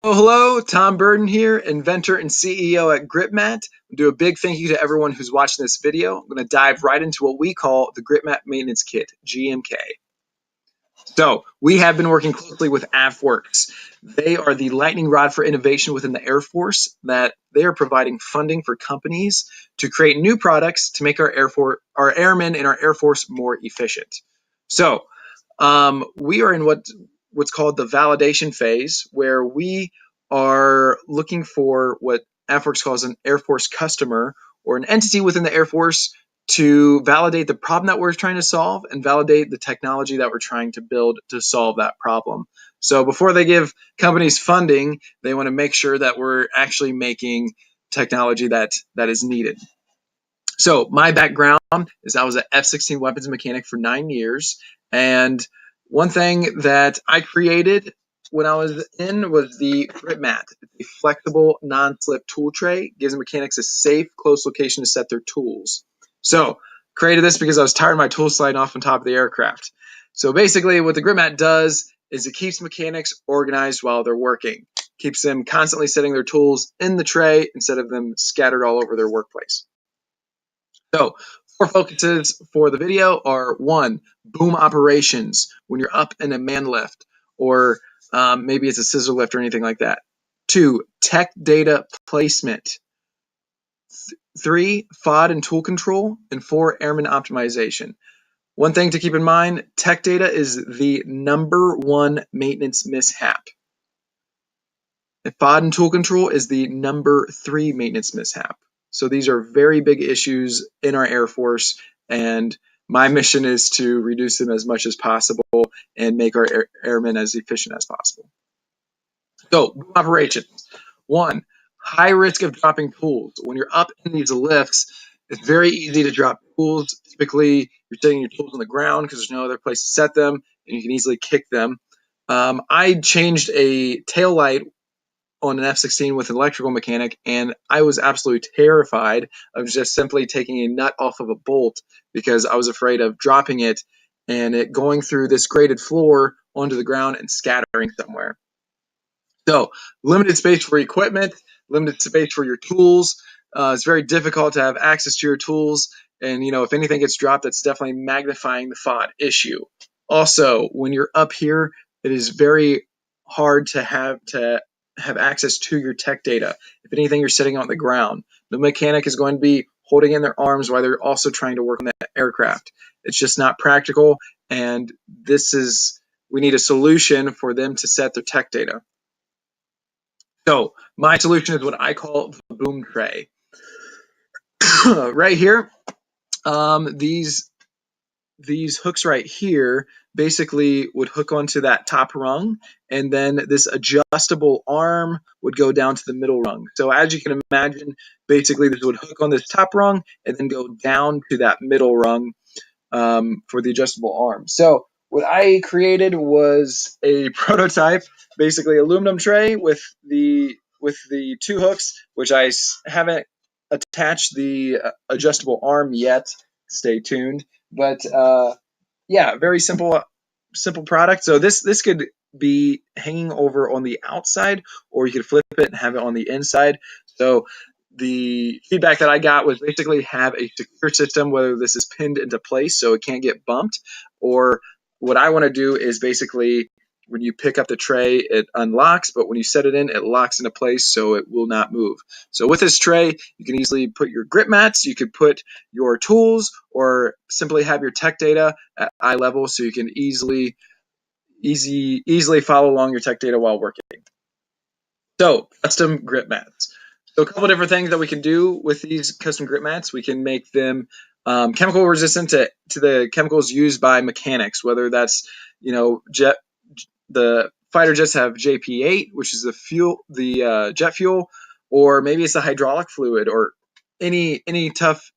Oh, hello, Tom Burden here, inventor and CEO at Grypmat. I'll do a big thank you to everyone who's watching this video. I'm going to dive right into what we call the Grypmat Maintenance Kit, GMK. So, we have been working closely with AFWERX. They are the lightning rod for innovation within the Air Force, that they are providing funding for companies to create new products to make our airmen and our Air Force more efficient. So, we are in what's called the validation phase, where we are looking for what AFWERX calls an Air Force customer, or an entity within the Air Force, to validate the problem that we're trying to solve and validate the technology that we're trying to build to solve that problem. So before they give companies funding, they want to make sure that we're actually making technology that is needed. So my background is I was an F-16 weapons mechanic for 9 years, and one thing that I created when I was in was the Grypmat. It's a flexible, non-slip tool tray. It gives mechanics a safe, close location to set their tools. So created this because I was tired of my tools sliding off on top of the aircraft. So basically what the Grypmat does is it keeps mechanics organized while they're working. Keeps them constantly setting their tools in the tray instead of them scattered all over their workplace. So, four focuses for the video are: one, boom operations, when you're up in a man lift, or maybe it's a scissor lift or anything like that. Two, tech data placement. Three, FOD and tool control. And four, airman optimization. One thing to keep in mind, tech data is the #1 maintenance mishap. And FOD and tool control is the #3 maintenance mishap. So these are very big issues in our Air Force, and my mission is to reduce them as much as possible and make our airmen as efficient as possible. So, operations. One, high risk of dropping tools. When you're up in these lifts, it's very easy to drop tools. Typically, you're setting your tools on the ground because there's no other place to set them, and you can easily kick them. I changed a tail light on an F-16 with an electrical mechanic, and I was absolutely terrified of just simply taking a nut off of a bolt because I was afraid of dropping it and it going through this graded floor onto the ground and scattering somewhere. So, limited space for equipment, limited space for your tools. It's very difficult to have access to your tools, and if anything gets dropped, that's definitely magnifying the FOD issue. Also, when you're up here, it is very hard to have access to your tech data. If anything, you're sitting on the ground. The mechanic is going to be holding in their arms while they're also trying to work on that aircraft. It's just not practical, and we need a solution for them to set their tech data. So my solution is what I call the boom tray. Right here, these hooks right here basically would hook onto that top rung, and then this adjustable arm would go down to the middle rung. So as you can imagine, basically this would hook on this top rung and then go down to that middle rung for the adjustable arm. So what I created was a prototype, basically aluminum tray with the two hooks, which I haven't attached the adjustable arm yet. Stay tuned. But yeah, very simple product. So this could be hanging over on the outside, or you could flip it and have it on the inside. So the feedback that I got was basically have a secure system, whether this is pinned into place so it can't get bumped, or what I want to do is basically when you pick up the tray, it unlocks, but when you set it in, it locks into place so it will not move. So with this tray, you can easily put your Grypmats, you could put your tools, or simply have your tech data at eye level so you can easily follow along your tech data while working. So, custom Grypmats. So a couple different things that we can do with these custom Grypmats. We can make them chemical resistant to the chemicals used by mechanics, whether that's the fighter jets have JP8, which is the jet fuel, or maybe it's a hydraulic fluid, or any tough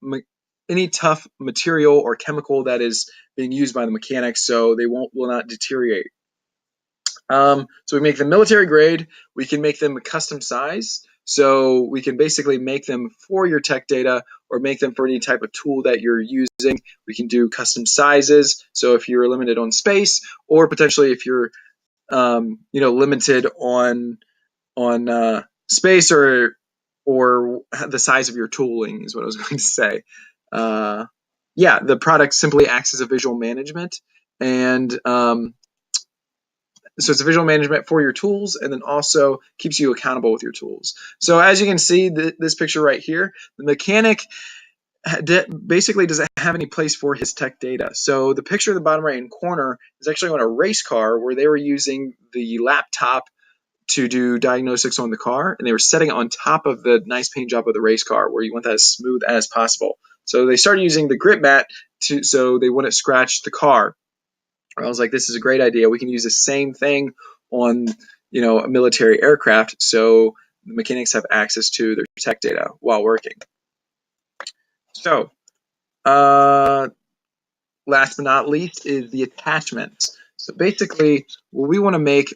material or chemical that is being used by the mechanics, so they will not deteriorate. So we make them military grade. We can make them custom size. So we can basically make them for your tech data or make them for any type of tool that you're using. We can do custom sizes. So if you're limited on space, or potentially if you're limited on space or the size of your tooling is what I was going to say. Yeah, the product simply acts as a visual management, and so it's a visual management for your tools, and then also keeps you accountable with your tools. So as you can see, this picture right here, the mechanic basically doesn't have any place for his tech data. So the picture in the bottom right hand corner is actually on a race car where they were using the laptop to do diagnostics on the car, and they were setting it on top of the nice paint job of the race car where you want that as smooth as possible. So they started using the Grypmat so they wouldn't scratch the car. I was like, this is a great idea. We can use the same thing on, a military aircraft, so the mechanics have access to their tech data while working. So, last but not least is the attachments. So basically, what we want to make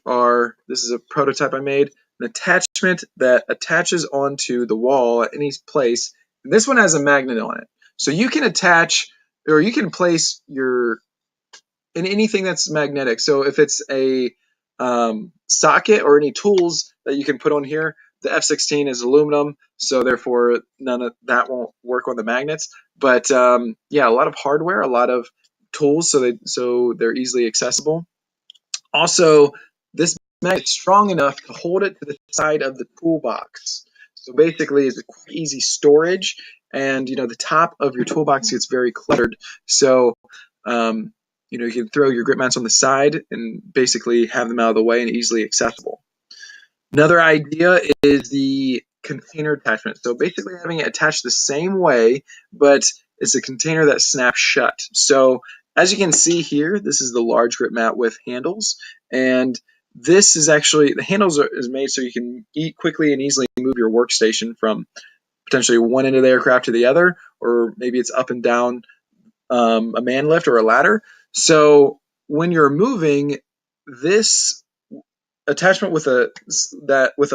this is a prototype I made, an attachment that attaches onto the wall at any place. And this one has a magnet on it. So you can attach, or you can place in anything that's magnetic. So if it's a socket or any tools that you can put on here, the F-16 is aluminum, so therefore none of that won't work on the magnets. But yeah, a lot of hardware, a lot of tools, so they're easily accessible. Also, this magnet is strong enough to hold it to the side of the toolbox. So basically, it's quite easy storage, and the top of your toolbox gets very cluttered. So you can throw your grip mats on the side and basically have them out of the way and easily accessible. Another idea is the container attachment. So basically having it attached the same way, but it's a container that snaps shut. So as you can see here, this is the large grip mat with handles, and this is actually, the handles is made so you can quickly and easily move your workstation from potentially one end of the aircraft to the other, or maybe it's up and down a man lift or a ladder. So when you're moving, this attachment with a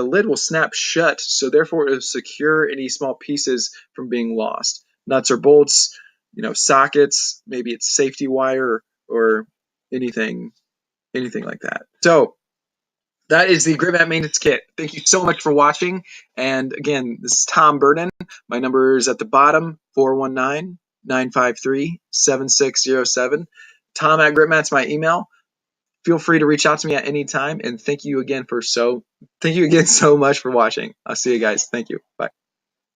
lid will snap shut, so therefore it will secure any small pieces from being lost. Nuts or bolts, sockets, maybe it's safety wire or anything like that. So that is the Grypmat maintenance kit. Thank you so much for watching. And again, this is Tom Burden. My number is at the bottom, 419-953-7607. Tom at Grypmat's my email. Feel free to reach out to me at any time. And thank you again so much for watching. I'll see you guys. Thank you. Bye.